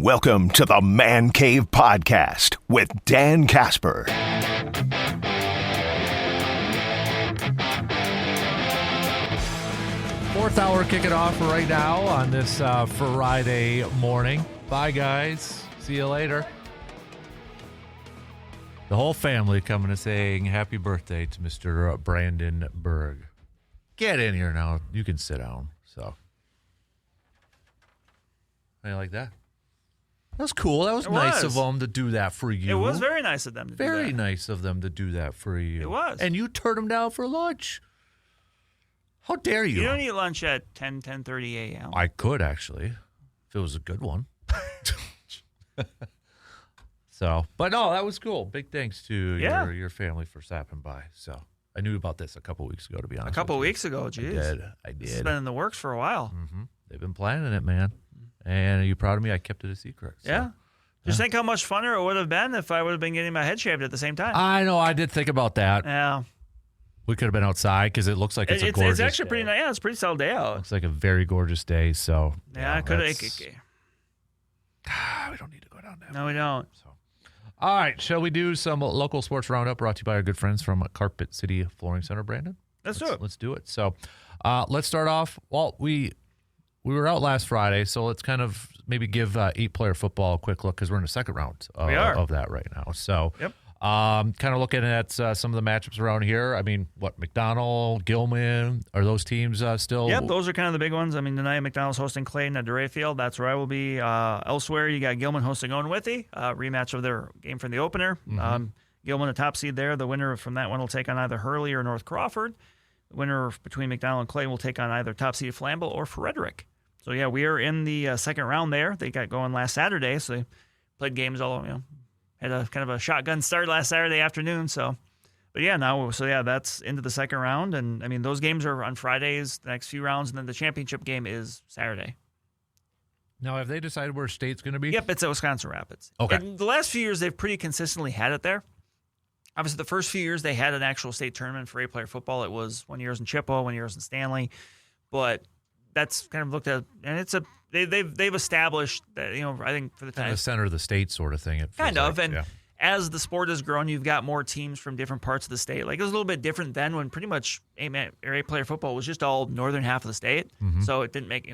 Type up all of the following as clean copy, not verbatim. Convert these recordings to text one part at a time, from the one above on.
Welcome to the Man Cave Podcast with Dan Casper. Fourth hour kicking off right now on this Friday morning. Bye, guys. See you later. The whole family coming to saying happy birthday to Mr. Brandon Berg. Get in here now. You can sit down. So, how you like that? That was cool. That was nice of them to do that for you. It was very nice of them to do that. Very nice of them to do that for you. It was. And you turned them down for lunch. How dare you? You don't eat lunch at 10:30 a.m. I could, actually, if it was a good one. So, but no, that was cool. Big thanks to your family for stopping by. So, I knew about this a couple weeks ago, to be honest. A couple weeks ago, geez. I did. It's been in the works for a while. Mm-hmm. They've been planning it, man. And are you proud of me? I kept it a secret. So. Yeah. Just think how much funner it would have been if I would have been getting my head shaved at the same time. I know. I did think about that. Yeah. We could have been outside because it looks like it's a gorgeous It's actually day. pretty nice. Yeah, it's a pretty solid day out. Looks like a very gorgeous day. So Yeah, I could have. We don't need to go down that. No, we don't. So, all right. Shall we do some local sports roundup brought to you by our good friends from Carpet City Flooring Center, Brandon? Let's do it. Let's do it. So let's start off. Well, we were out last Friday, so let's kind of maybe give 8-player football a quick look because we're in the second round of that right now. So Yep. kind of looking at some of the matchups around here. I mean, McDonald, Gilman, are those teams still? Yep, those are kind of the big ones. I mean, tonight McDonald's hosting Clayton at DeRay Field. That's where I will be. Elsewhere, you got Gilman hosting Owen Withee, rematch of their game from the opener. Mm-hmm. Gilman, a top seed there. The winner from that one will take on either Hurley or North Crawford. The winner between McDonald and Clay will take on either top seed Flambeau or Frederick. So, yeah, we are in the second round there. They got going last Saturday, so they played games all, had a kind of a shotgun start last Saturday afternoon. So, but yeah, that's into the second round. And I mean, those games are on Fridays, the next few rounds, and then the championship game is Saturday. Now, have they decided where state's going to be? Yep, it's at Wisconsin Rapids. Okay. And the last few years, they've pretty consistently had it there. Obviously, the first few years, they had an actual state tournament for 8-player football. It was 1 year in Chippewa, 1 year in Stanley. But that's kind of looked at, and it's they've established that, I think for the time. Kind of the center of the state sort of thing. Kind of. And as the sport has grown, you've got more teams from different parts of the state. Like, it was a little bit different then when pretty much 8-player football was just all northern half of the state. Mm-hmm. So it wouldn't make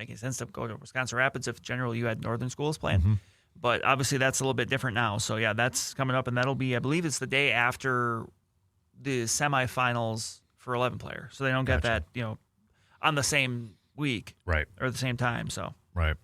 any sense to go to Wisconsin Rapids if generally you had northern schools playing. Mm-hmm. But obviously that's a little bit different now. So, yeah, that's coming up, and that'll be, I believe it's the day after the semifinals for 11-player. So they don't get that, on the same week. Right. Or the same time, so. Right.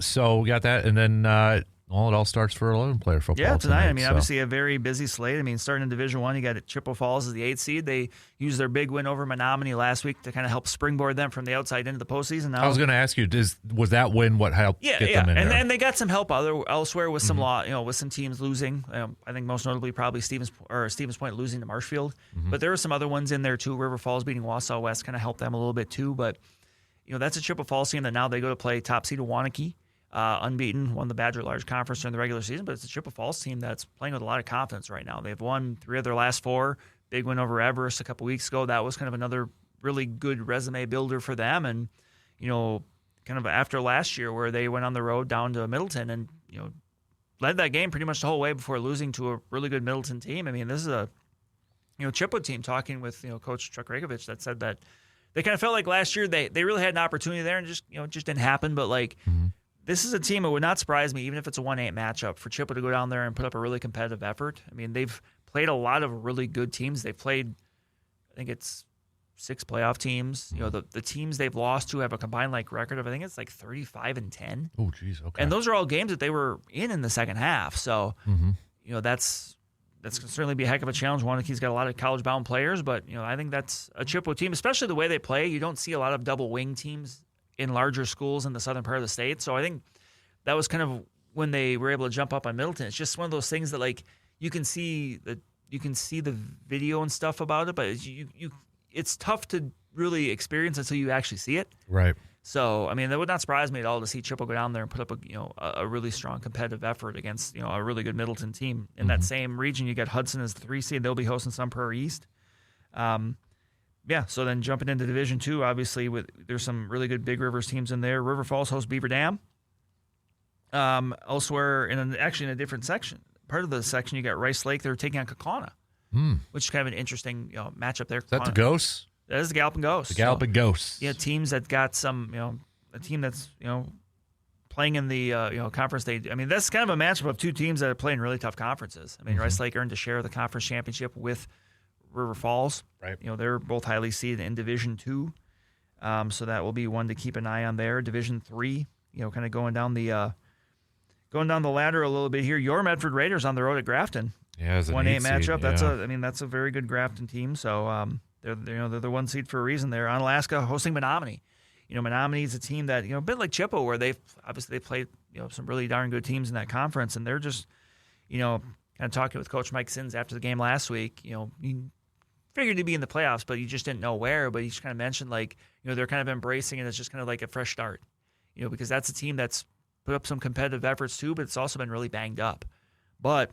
So we got that, and then it all starts for 11-player football. Yeah, tonight. I mean, so. Obviously a very busy slate. I mean, starting in Division I, you got Chippewa Falls as the 8th seed. They used their big win over Menominee last week to kind of help springboard them from the outside into the postseason. Now, I was going to ask you, was that win what helped get them in there? And they got some help elsewhere with some with some teams losing. I think most notably probably Stevens Point losing to Marshfield. Mm-hmm. But there were some other ones in there too. River Falls beating Wausau West kind of helped them a little bit too. But that's a Chippewa Falls team that now they go to play top seed Waunakee. Unbeaten, won the Badger Large Conference during the regular season, but it's a Chippewa Falls team that's playing with a lot of confidence right now. They've won 3 of their last 4. Big win over Everest a couple weeks ago. That was kind of another really good resume builder for them. And, kind of after last year where they went on the road down to Middleton and, led that game pretty much the whole way before losing to a really good Middleton team. I mean, this is a, Chippewa team talking with, Coach Chuck Rakovich that said that they kind of felt like last year they really had an opportunity there and just didn't happen. But this is a team that would not surprise me, even if it's a 1-8 matchup, for Chippewa to go down there and put up a really competitive effort. I mean, they've played a lot of really good teams. They've played, I think it's 6 playoff teams. The teams they've lost to have a combined record of, I think it's 35-10. Oh, geez, okay. And those are all games that they were in the second half. So, that's going to certainly be a heck of a challenge. Waunakee's got a lot of college-bound players, but I think that's a Chippewa team, especially the way they play. You don't see a lot of double wing teams in larger schools in the southern part of the state. So I think that was kind of when they were able to jump up on Middleton. It's just one of those things that you can see the video and stuff about it, but it's tough to really experience until you actually see it. Right. So, I mean, that would not surprise me at all to see Chippewa go down there and put up a really strong competitive effort against a really good Middleton team. In that same region, you got Hudson as the 3 seed. They'll be hosting Sun Prairie East. So then jumping into Division II, obviously there's some really good Big Rivers teams in there. River Falls hosts Beaver Dam. Elsewhere, actually in a different section, part of the section, you got Rice Lake. They're taking on Kaukauna, which is kind of an interesting matchup there. Is that the Ghosts? That is the Galloping Ghosts. The Galloping Ghosts. Yeah, teams that got some, a team that's playing in the conference. That's kind of a matchup of two teams that are playing really tough conferences. Rice Lake earned a share of the conference championship with River Falls. Right. They're both highly seeded in Division II, so that will be one to keep an eye on there. Division III, kind of going down the ladder a little bit here. Your Medford Raiders on the road at Grafton. Yeah, it's an 1-8 matchup. Yeah. That's a very good Grafton team. So they're the one seed for a reason. They're on Alaska hosting Menominee. Menominee is a team that a bit like Chippewa, where they played some really darn good teams in that conference, and they're just kind of talking with Coach Mike Sins after the game last week. You figured to be in the playoffs, but you just didn't know where. But he just kind of mentioned they're kind of embracing it as just kind of like a fresh start. Because that's a team that's put up some competitive efforts too, but it's also been really banged up. But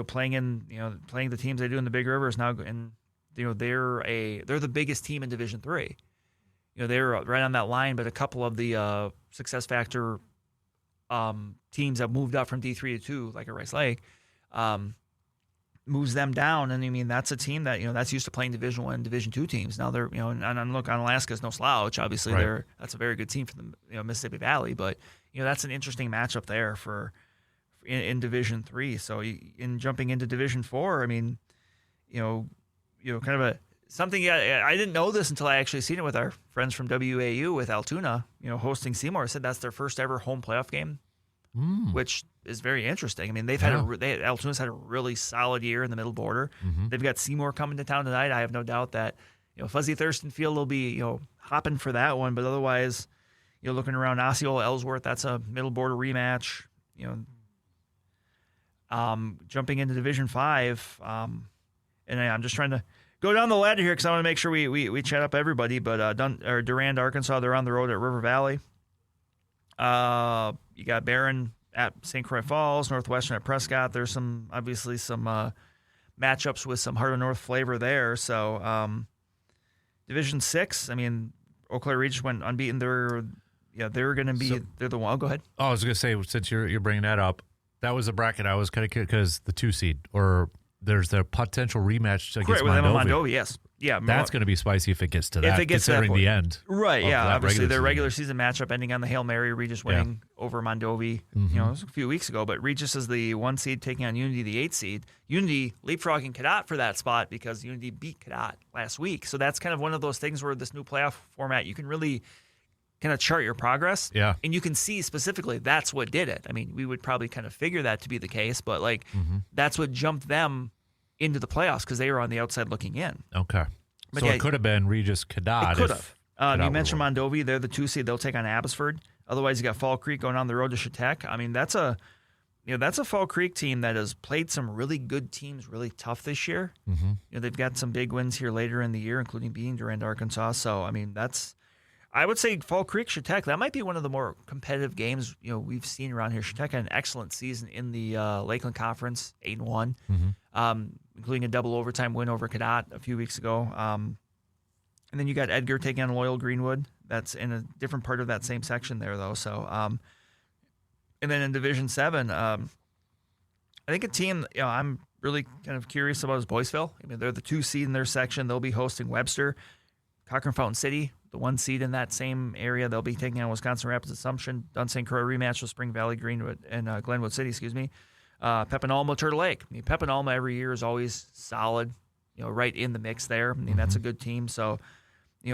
playing the teams they do in the Big River is now, and they're the biggest team in Division III. They're right on that line, but a couple of the success factor teams have moved up from D3 to 2, like a Rice Lake, moves them down. And that's a team that that's used to playing Division I and Division II teams. Now they're and look, on Alaska's no slouch. Obviously, right. That's a very good team for the Mississippi Valley, but that's an interesting matchup there in Division III. So in jumping into Division IV, kind of something I didn't know this until I actually seen it with our friends from WAU with Altoona, hosting Seymour. Said that's their first ever home playoff game, which is very interesting. Altoona's had a really solid year in the Middle Border. Mm-hmm. They've got Seymour coming to town tonight. I have no doubt that Fuzzy Thurston Field will be hopping for that one. But otherwise, looking around Osceola Ellsworth, that's a Middle Border rematch. Jumping into Division V, and I'm just trying to go down the ladder here because I want to make sure we chat up everybody. But Durand, Arkansas, they're on the road at River Valley. You got Barron at St. Croix Falls, Northwestern at Prescott. There's obviously some matchups with some Heart of North flavor there. So Division VI, Eau Claire Regis went unbeaten. They're going to be they're the one. Oh, go ahead. Oh, I was going to say, since you're bringing that up, that was a bracket I was kind of curious because the 2 seed or there's the potential rematch against Mondovi. Yes, yeah, that's going to be spicy if it gets to that. If it gets considering to that the end, right? Yeah, obviously their regular season season matchup ending on the Hail Mary, Regis winning over Mondovi. Mm-hmm. It was a few weeks ago, but Regis is the 1 seed taking on Unity, the 8 seed. Unity leapfrogging Cadott for that spot because Unity beat Cadott last week. So that's kind of one of those things where this new playoff format, you can really kind of chart your progress. Yeah. And you can see specifically that's what did it. We would probably kind of figure that to be the case, but that's what jumped them into the playoffs because they were on the outside looking in. Okay. But so it could have been Regis Cadott. It could have. You mentioned Mondovi. They're the 2 seed. They'll take on Abbotsford. Otherwise, you got Fall Creek going on the road to Chautauqua. That's a Fall Creek team that has played some really good teams really tough this year. Mm-hmm. They've got some big wins here later in the year, including beating Durand, Arkansas. So, I would say Fall Creek, Chautauqua, that might be one of the more competitive games we've seen around here. Chautauqua had an excellent season in the Lakeland Conference, 8-1, including a double overtime win over Cadott a few weeks ago. And then you got Edgar taking on Loyal Greenwood. That's in a different part of that same section there, though. So, and then in Division 7, I think a team I'm really kind of curious about is Boyceville. They're the 2 seed in their section. They'll be hosting Webster. Cochran Fountain City, the 1 seed in that same area, they'll be taking on Wisconsin Rapids Assumption. Dunn St. Croix rematch with Spring Valley Greenwood and Glenwood City, Pepinalma, Turtle Lake. Pepinalma every year is always solid, right in the mix there. That's a good team. So,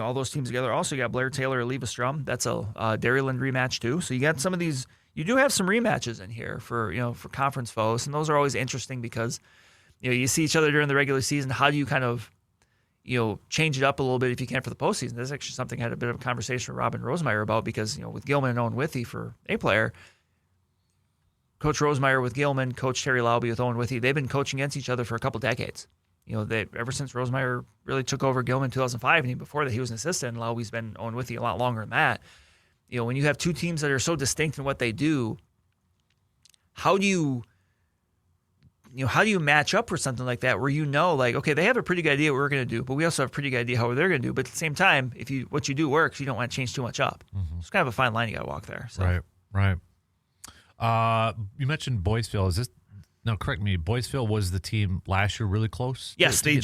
all those teams together. Also, you got Blair Taylor or Levistrom. That's a Dairyland rematch too. So you got some of these. You do have some rematches in here for conference foes, and those are always interesting because you see each other during the regular season. How do you kind of change it up a little bit if you can for the postseason? That's actually something I had a bit of a conversation with Robin Rosemeyer about because, with Gilman and Owen Withy for A player, Coach Rosemeyer with Gilman, Coach Terry Lauby with Owen Withy, they've been coaching against each other for a couple decades. Ever since Rosemeyer really took over Gilman in 2005, and even before that he was an assistant, and Lauby's been Owen Withy a lot longer than that. When you have two teams that are so distinct in what they do, how do you match up for something like that where okay, they have a pretty good idea what we're going to do, but we also have a pretty good idea how they're going to do. But at the same time, if what you do works, you don't want to change too much up. Mm-hmm. It's kind of a fine line you got to walk there. So. Right. You mentioned Boyceville. Is this? No, correct me. Boyceville was the team last year really close? Yes, they had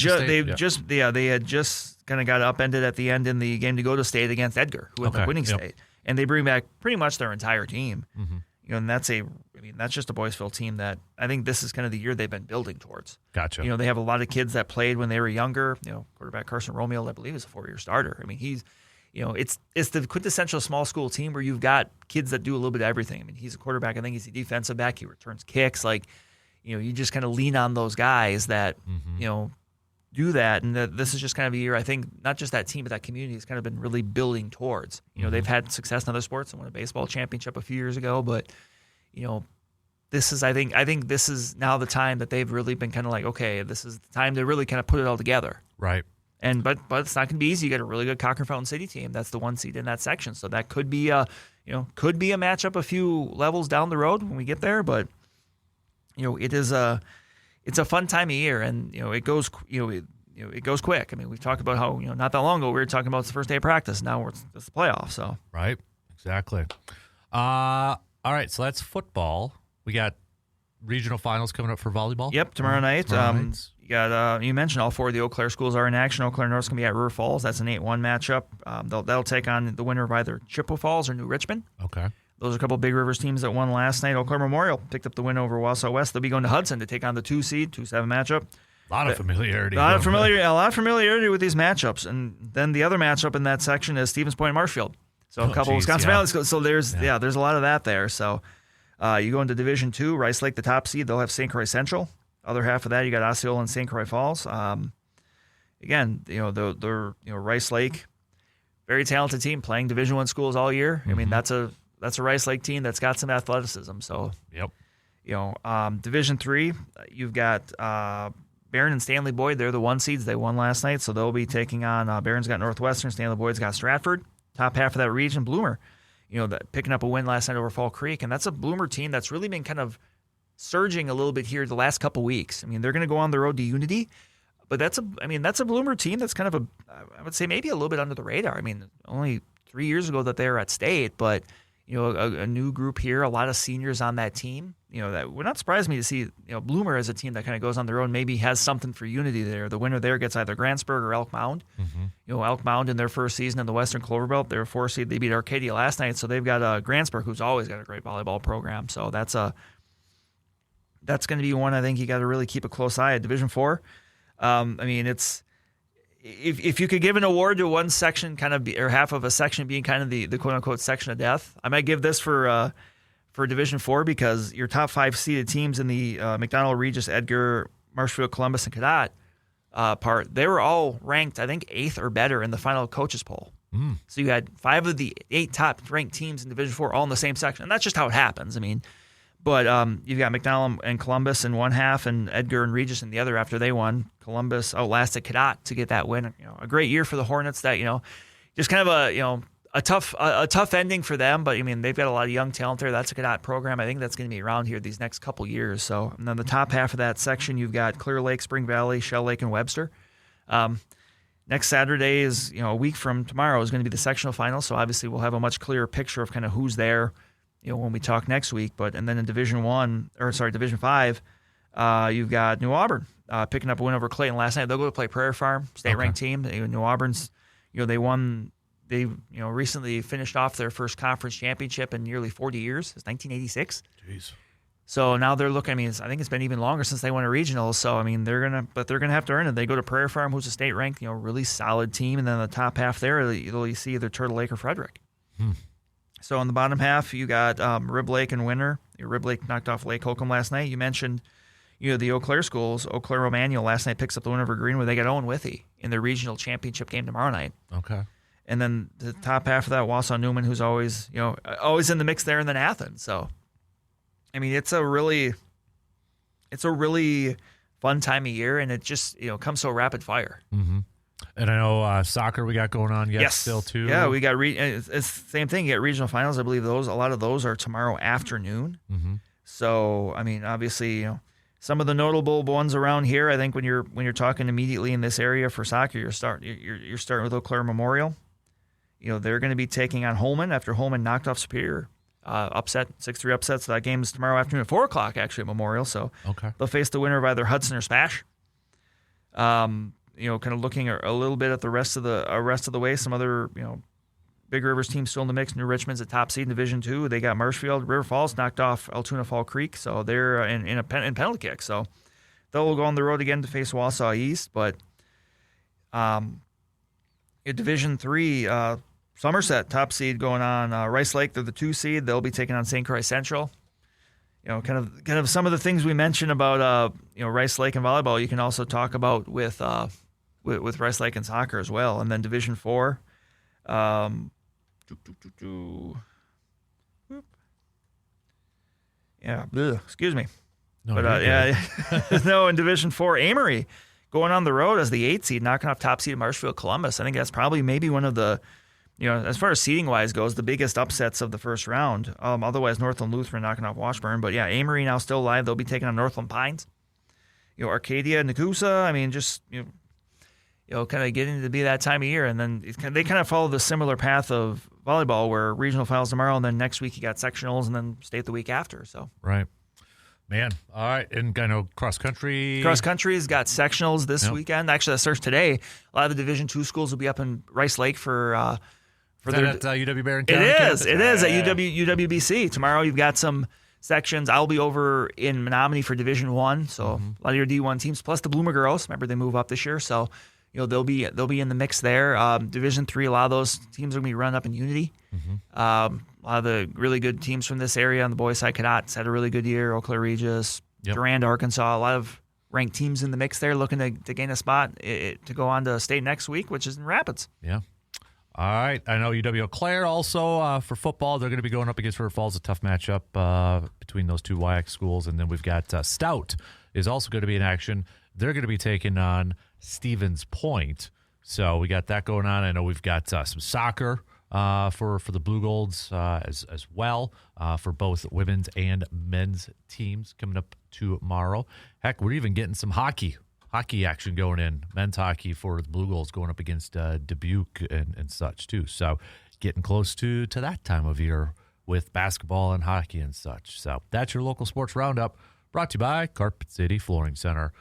just kind of got upended at the end in the game to go to state against Edgar, who ended up winning state. And they bring back pretty much their entire team. Mm-hmm. And that's just a Boyceville team that I think this is kind of the year they've been building towards. Gotcha. They have a lot of kids that played when they were younger. Quarterback Carson Romeo, I believe, is a 4-year starter. I mean, he's it's the quintessential small school team where you've got kids that do a little bit of everything. I mean, he's a quarterback. I think he's a defensive back. He returns kicks. You just kind of lean on those guys that, do that. And this is just kind of a year, I think, not just that team, but that community has kind of been really building towards. They've had success in other sports and won a baseball championship a few years ago. But, this is, I think this is now the time that they've really been kind of like, okay, this is the time to really kind of put it all together. Right. But it's not going to be easy. You got a really good Cochran Fountain City team. That's the 1 seed in that section. So that could be a matchup a few levels down the road when we get there. But, it's a fun time of year, and it goes quick. I mean, we've talked about how not that long ago we were talking about the first day of practice. Now it's the playoffs. So right, exactly. All right, so that's football. We got regional finals coming up for volleyball. Yep, tomorrow night. You got you mentioned all 4 of the Eau Claire schools are in action. Eau Claire North's going to be at River Falls. That's an 8-1 matchup. They'll take on the winner of either Chippewa Falls or New Richmond. Okay. Those are a couple of Big Rivers teams that won last night. Eau Claire Memorial picked up the win over Wausau West. They'll be going to Hudson to take on the 2 seed, 2-7 matchup. A lot of familiarity. A lot of familiarity with these matchups. And then the other matchup in that section is Stevens Point and Marshfield. So a couple of Wisconsin Valley schools. So there's a lot of that there. So you go into Division II, Rice Lake, the top seed. They'll have St. Croix Central. Other half of that, you got Osceola and St. Croix Falls. Again, they're Rice Lake, very talented team playing Division I schools all year. I mean, that's a Rice Lake team that's got some athleticism. So, Division III, you've got Barron and Stanley Boyd. They're the 1 seeds. They won last night, so they'll be taking on Barron's got Northwestern. Stanley Boyd's got Stratford. Top half of that region, Bloomer. Picking up a win last night over Fall Creek, and that's a Bloomer team that's really been kind of surging a little bit here the last couple weeks. I mean, they're going to go on the road to Unity, but that's a Bloomer team that's kind of I would say maybe a little bit under the radar. I mean, only 3 years ago that they were at state, but a new group here, a lot of seniors on that team. That would not surprise me to see, Bloomer as a team that kind of goes on the road, maybe has something for Unity there. The winner there gets either Grantsburg or Elk Mound. Mm-hmm. Elk Mound in their first season in the Western Clover Belt, they're a 4 seed. They beat Arcadia last night, so they've got Grantsburg, who's always got a great volleyball program. So that's going to be one I think you got to really keep a close eye at. Division IV, it's if you could give an award to one section, or half of a section being kind of the quote unquote section of death, I might give this for Division IV, because your top 5 seeded teams in the McDonald, Regis, Edgar, Marshfield, Columbus, and Cadott part, they were all ranked, I think, 8th or better in the final coaches poll. So you had 5 of the 8 top ranked teams in Division IV all in the same section, and that's just how it happens. I mean. But you've got McDonald and Columbus in one half, and Edgar and Regis in the other after they won. Columbus outlasted Cadott to get that win. A great year for the Hornets. That just kind of a tough ending for them. But I mean, they've got a lot of young talent there. That's a Cadott program. I think that's going to be around here these next couple years. So, and then the top half of that section, you've got Clear Lake, Spring Valley, Shell Lake, and Webster. Next Saturday is a week from tomorrow is going to be the sectional final. So obviously we'll have a much clearer picture of kind of who's there. When we talk next week, and then in Division V, you've got New Auburn picking up a win over Clayton last night. They'll go to play Prairie Farm, state-ranked team. New Auburn's, they won. They recently finished off their first conference championship in nearly 40 years. It's 1986. Jeez. So now they're looking. I mean, I think it's been even longer since they won a regional. So I mean, they're gonna have to earn it. They go to Prairie Farm, who's a state-ranked, really solid team, and then the top half there, you see either Turtle Lake or Frederick. So on the bottom half, you got Rib Lake and Winter. Rib Lake knocked off Lake Holcomb last night. You mentioned, the Eau Claire schools. Eau Claire Romaniel last night picks up the win over Greenwood. They got Owen Withy in their regional championship game tomorrow night. Okay. And then the top half of that, Wausau Newman, who's always in the mix there, and then Athens. So, I mean, it's a really fun time of year, and it just comes so rapid fire. Mm-hmm. And I know soccer we got going on still too. Yeah, we got it's the same thing. You got regional finals. I believe a lot of those are tomorrow afternoon. Mm-hmm. So I mean, obviously, some of the notable ones around here. I think when you're talking immediately in this area for soccer, you're starting with Eau Claire Memorial. They're going to be taking on Holman after Holman knocked off Superior upset, 6-3 upset. So that game is tomorrow afternoon at 4 o'clock, actually, at Memorial. So Okay. they'll face the winner of either Hudson or Spash. Kind of looking a little bit at the rest of the way. Some other, Big Rivers teams still in the mix. New Richmond's a top seed in Division II. They got Marshfield. River Falls knocked off Altoona Fall Creek, so they're in penalty kick. So they'll go on the road again to face Wausau East. But in Division III, Somerset, top seed going on. Rice Lake, they're the 2 seed. They'll be taking on St. Croix Central. Kind of some of the things we mentioned about Rice Lake and volleyball. You can also talk about with Rice Lake and soccer as well. And then Division IV. Excuse me. No, but no, in Division IV, Amory going on the road as the 8 seed, knocking off top seed Marshfield Columbus. I think that's probably maybe one of the, as far as seeding wise goes, the biggest upsets of the first round. Otherwise, Northland Lutheran knocking off Washburn. But yeah, Amory now still live. They'll be taking on Northland Pines. Arcadia, Nakusa. I mean, just kind of getting to be that time of year, and then they kind of follow the similar path of volleyball, where regional finals tomorrow, and then next week you got sectionals, and then state the week after. So right, man. All right, and I know cross country's got sectionals this weekend. Actually, that starts today. A lot of the Division II schools will be up in Rice Lake for their at UW Barron. It is at UWBC tomorrow. You've got some sections. I'll be over in Menominee for Division I, so a lot of your D1 teams, plus the Bloomer girls. Remember, they move up this year, so. They'll be in the mix there. Division III, a lot of those teams are going to be run up in Unity. A lot of the really good teams from this area on the boys' side, Cadets had a really good year. Eau Claire Regis, Durand, Arkansas, a lot of ranked teams in the mix there looking to gain a spot to go on to state next week, which is in Rapids. Yeah. All right. I know UW Eau Claire also for football. They're going to be going up against River Falls, a tough matchup between those two WIAC schools. And then we've got Stout is also going to be in action. They're going to be taking on Stevens Point. So we got that going on. I know we've got some soccer for the Blue Golds as well for both women's and men's teams coming up tomorrow. Heck, we're even getting some hockey action going in, men's hockey for the Blue Golds going up against Dubuque and such too. So getting close to that time of year with basketball and hockey and such. So that's your local sports roundup brought to you by Carpet City Flooring Center.